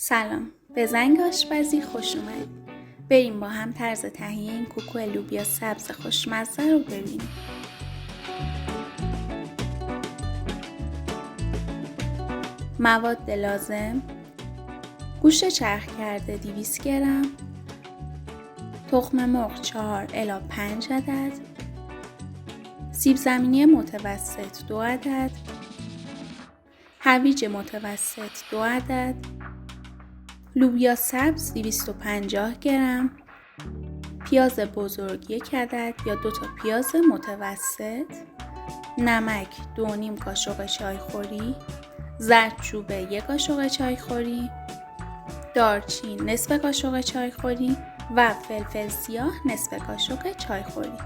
سلام، به زنگ آشپزی خوش اومدید. بریم با هم طرز تهیه این کوکو لوبیا سبز خوشمزه رو ببینیم. مواد لازم: گوشت چرخ کرده 200 گرم، تخم مرغ 4 الی 5 عدد، سیب زمینی متوسط 2 عدد، هویج متوسط 2 عدد، لوبیا سبز 250 گرم، پیاز بزرگ 1 عدد یا 2 تا پیاز متوسط، نمک 2.5 قاشق چایخوری، زردچوبه 1 قاشق چایخوری، دارچین نصف قاشق چایخوری و فلفل سیاه نصف قاشق چایخوری.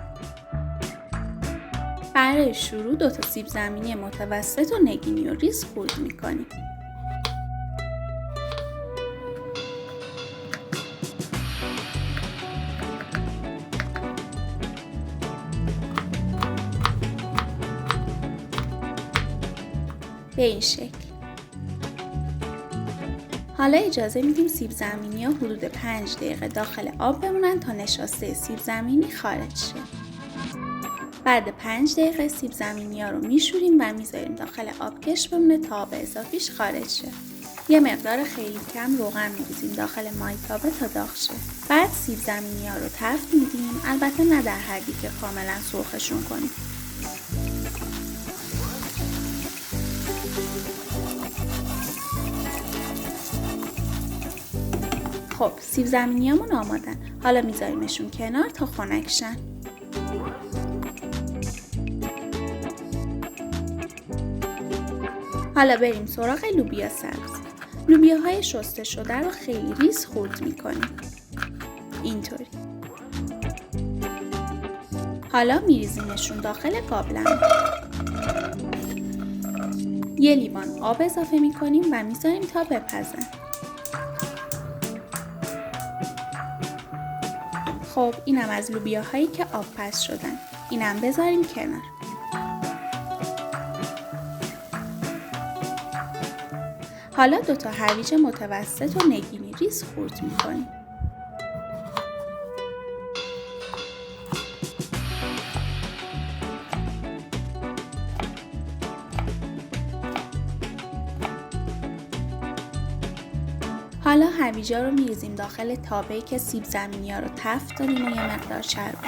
برای شروع 2 تا سیب زمینی متوسط و نگینی و ریز خرد می‌کنیم. به این شکل. حالا اجازه میدیم سیب زمینی ها حدود 5 دقیقه داخل آب بمونن تا نشاسته سیب زمینی خارج شه. بعد 5 دقیقه سیب زمینی ها رو میشوریم و میذاریم داخل آبکش بمونه تا آب اضافیش خارج شه. یه مقدار خیلی کم روغن میریزیم داخل مایتابه تا داغ شه. بعد سیب زمینی ها رو تفت میدیم، البته نه در حدی که کاملا سرخشون کنیم. خب سیب زمینیامون آمادن. حالا میذاریمشون کنار تا خنک شن. حالا بریم سراغ لوبیا سبز. لوبیاهای شسته شده رو خیلی ریز خرد میکنیم. اینطوری. حالا میریزیمشون داخل قابلمه. یه لیوان آب اضافه میکنیم و میذاریم تا بپزن. خب اینم از لوبیاهایی که آب پز شدن. اینم بذاریم کنار. حالا 2 تا هویج متوسط و نگینی ریز خرد می‌کنیم. حالا هویجا رو میریزیم داخل تابه‌ای که سیب زمینی‌ها رو تفت دادیم و یه مقدار چربی.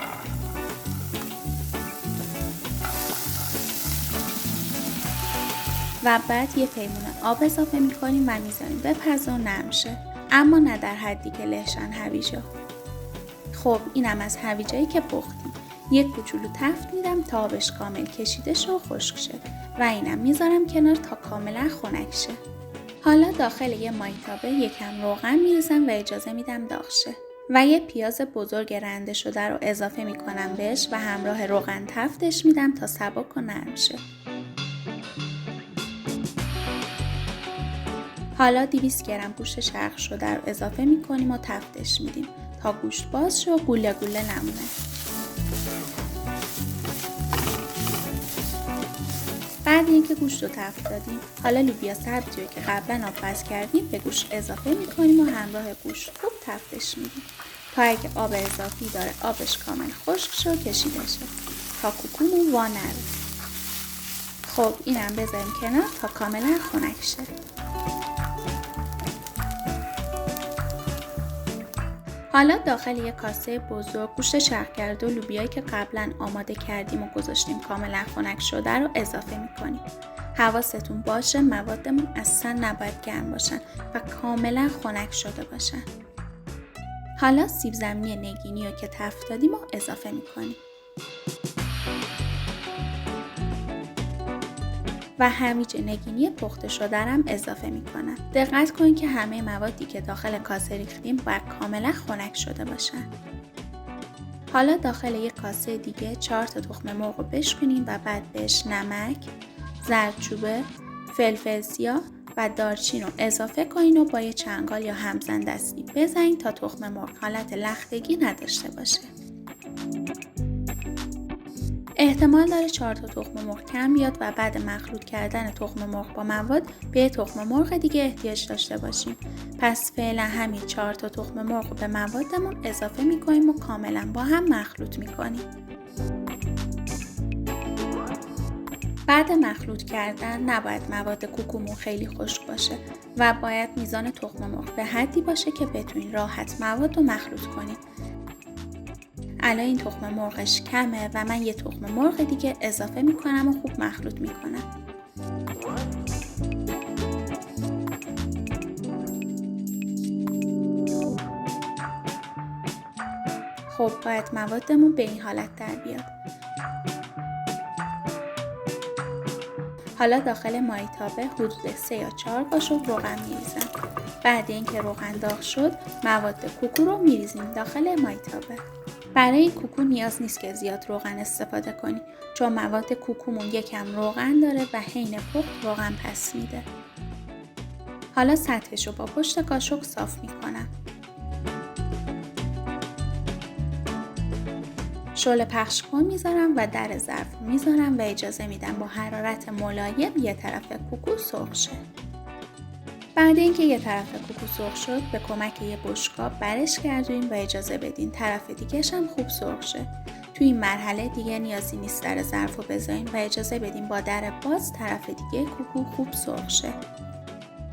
و بعد یه پیمونه آب اضافه می‌کنیم و می‌ذاریم بپزه و نرم شه، اما نه در حدی که لهشن هویجا. خب اینم از هویجایی که پختیم. یک کوچولو تفت میدم تا آبش کامل کشیده شه و خشک شه و اینم میذارم کنار تا کاملا خنک شه. حالا داخل یه مایتابه یکم روغن میریزم و اجازه میدم داغ شه و یه پیاز بزرگ رنده شده رو اضافه میکنم بهش و همراه روغن تفتش میدم تا سبک و نرم شه. حالا 200 گرم گوشت چرخ شده رو اضافه میکنیم و تفتش میدیم تا گوشت باز شه و گوله گوله نمونه. بعد اینکه گوشت رو تفت دادیم، حالا لوبیا سبزی رو که قبلا آب پز کردیم به گوشت اضافه میکنیم و همراه گوشت خوب تفتش میدیم تا اگه آب اضافی داره آبش کامل خشک شه و کشیده شه تا کوکومون وا نره. خب اینم بذاریم کنار تا کاملا خنک شه. حالا داخل یک کاسه بزرگ گوشت چرخ کرده و لوبیایی که قبلا آماده کردیم و گذاشتیم کاملا خنک شده رو اضافه میکنیم. حواستون باشه موادمون اصلا نباید گرم باشن و کاملا خنک شده باشن. حالا سیب زمینی نگینی رو که تفت دادیم و اضافه میکنیم. و هویج نگینی پخته شده رو هم اضافه میکنم. دقت کنید که همه موادی که داخل کاسه ریختیم باید کاملا خنک شده باشن. حالا داخل یک کاسه دیگه 4 تا تخم مرغ رو بشکنیم و بعد بهش نمک، زردچوبه، فلفل سیاه و دارچین رو اضافه کنین و با یه چنگال یا همزن دستی بزنین تا تخم مرغ حالت لختگی نداشته باشه. احتمال داره 4 تا تخم مرغ کم بیاد و بعد مخلوط کردن تخم مرغ با مواد به تخم مرغ دیگه احتیاج داشته باشیم. پس فعلا همین 4 تا تخم مرغ به موادمون اضافه میکنیم و کاملا با هم مخلوط میکنیم. بعد مخلوط کردن نباید مواد کوکومون خیلی خشک باشه و باید میزان تخم مرغ به حدی باشه که بتونین راحت مواد رو مخلوط کنید. الان این تخم مرغش کمه و من یه تخم مرغ دیگه اضافه میکنم و خوب مخلوط میکنم. خب باید موادمون به این حالت در بیاد. حالا داخل مایتابه حدود 3 یا 4 قاشق روغن میریزم. بعد اینکه روغن داغ شد مواد کوکو رو میریزیم داخل مایتابه. برای این کوکو نیاز نیست که زیاد روغن استفاده کنی چون مواد کوکومون یکم روغن داره و حین پخت روغن پس میده. حالا سطحش رو با پشت قاشق صاف میکنم. شعله پخش کن میذارم و در ظرف میذارم و اجازه میدم با حرارت ملایم یه طرف کوکو سرخ شه. بعد اینکه یه طرف کوکو سرخ شد به کمک یه بشقاب برش گردونین و اجازه بدین طرف دیگه‌ش هم خوب سرخ شه. تو این مرحله دیگه نیازی نیست در ظرف رو بذارین و اجازه بدین با در باز طرف دیگه کوکو خوب سرخ شه.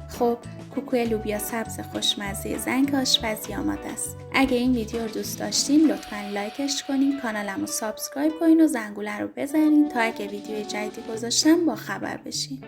خب کوکوی لوبیا سبز خوشمزه زنگ آشپزی آماده است. اگه این ویدیو رو دوست داشتین لطفاً لایکش کنین، کانالم رو سابسکرایب کنین و زنگوله رو بزنین تا اگه ویدیو جدیدی گذاشتم با خبر بشین.